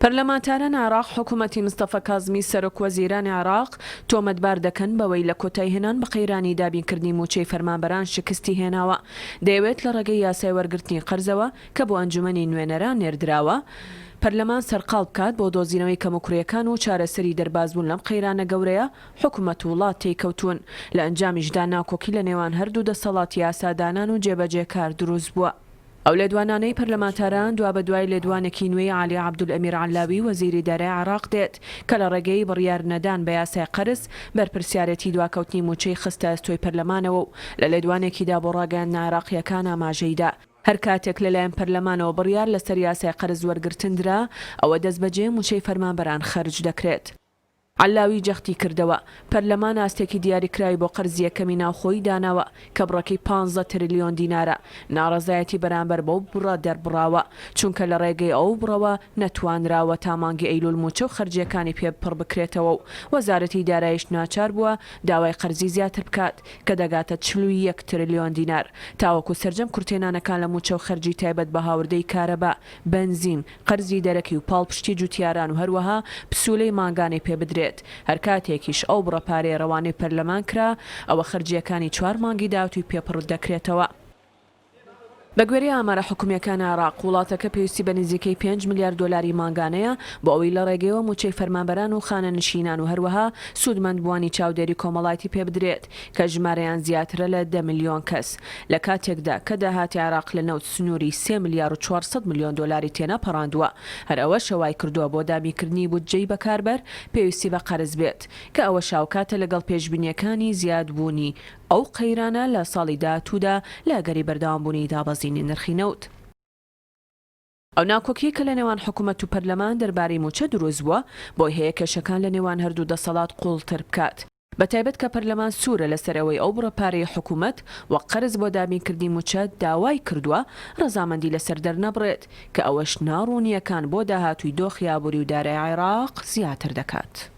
پەرلەمانتاران عێراق حکوومەتی مستەفا کازمی سەرۆک وەزیرانی عێراق تۆمەتبار دەکەن بەوەی لە کۆتای هێنان بە قەیرانی دابینکردنی موچەی فەرمانبەران شکستی هێناوە. دەیەوێت لە ڕێگەی یاسای وەرگرتنی قەرزەوە کە بۆ ئەنجومەنی نوێنەران نێردراوە پەرلەمان سەرقاڵ بکات بۆ دۆزینەوەی کەموکوڕیەکان و چارەسەری دەربازبوون لەم قەیرانە گەورەیە. حکوومەت و وڵات تێکەوتون لە ئەنجامیشدا ناکۆکی لە نێوان هەردوو دەسەڵاتی یاسادانان و جێبەجێکار دروست بووە. ئەو لێدوانانەی پەرلەمانتاران دوا بە دوای لێدوانێکی نوێی عالی عەبدولئەمیر عەلاوی وەزیری دارایی عێراق دێت کە لە ڕێگەی بڕیار نەدان بە یاسای قەرز بەرپرسیارەتی دواکەوتنی موچەی خستە ئەستۆی پەرلەمانەوە و لە لێدوانێکیدا بۆ ڕاگەیاندنە عێراقیەکان ئاماژەیدا. هەر کاتێک لەلایەن پەرلەمانەوە بڕیار لەسەر یاسای قەرز وەرگرتن درا ئەوە دەستبەجێ موچەی فەرمانبەران خەرج دەکرێت. عەلاوی جەختی کردەوە پەرلەمان ئاستێکی دیاریکراوی بۆ قەرزی یەکەمی ناوخۆیی داناوە کە بڕەکەی 15 تریلیۆن دینارە. ناڕەزایەتی بەرامبەر بەو بڕە دەربڕاوە چونکە لە ڕێگەی ئەو بڕەوە نەتوانراوە تا مانگی ئەیلول موچە و خەرجیەکانی پێ پڕ بکرێتەوە و وەزارەتی داراییش ناچار بووە داوای قەرزی زیاتر بکات کە دەگاتە 41 تریلیۆن دینار. تاوەکو سەرجەم کورتێنانەکان لە موچە و خەرجی تایبەت بە هاوردەی کارەبا، بنزین، قەرزی دەرەکی و پاڵپشتی جوتیاران و هەروەها پسوولەی ماگانەی پێ بدرێت. هەر کاتێکیش ئەو بڕە پارەی ڕەوانەی پەرلەمان کرا ئەوە خەرجیەکانی 4 مانگی داوتوی پێپڕ دەکرێتەوە. بەگوێرەی ئامارە حکوومیەکان عێراق وڵاتەکە پێویستی بە نزیکەی 5 میلیارد دۆلاری مانگانەیە بۆ ئەوەی لە ڕێگەیەوە موچەی فەرمانبەران و خانەنشینان و هەروەها سوودمەندبووانی چاودێری کۆمەڵایەتی پێ بدرێت کە ژمارەیان زیاترە لە 10 میلیۆن کەس لە کاتێکدا کە داهاتی عێراق لە نەوت سنووری 3 میلیارد و 400 میلیۆن دۆلاری تێنەپەڕاندووە. هەر ئەوە شەوای کردووە بۆ دابینکردنی بودجەی بەکاربەر پێویستی بە قەرز بێت کە ئەوە شاوکاتە لەگەڵ پێشبینیەکانی زیادبوونی ئەو قەیرانە لە ساڵی داهاتوودا لە گەری بەردەوامبوونی دابەزینی نرخی نەوت. ئەو ناکۆکی کە لە نێوان حکوومەت و پەرلەمان دەربارەی موچە دروست بووە بۆی هەیە کێشەکان لە نێوان هەردوو دەسەڵات قوڵتر بکات. بەتایبەت کە پەرلەمان سوورە لەسەر ئەوەی ئەو بڕەپارەی حکوومەت وە قەرز بۆ دابینکردنی موچە داوای کردووە ڕەزامەندی لەسەر دەرنەبڕێت کە ئەوەش ناڕوونیەکان بۆ داهاتووی دۆخی ئابووری و دارایی عێراق زیاتر دەکات.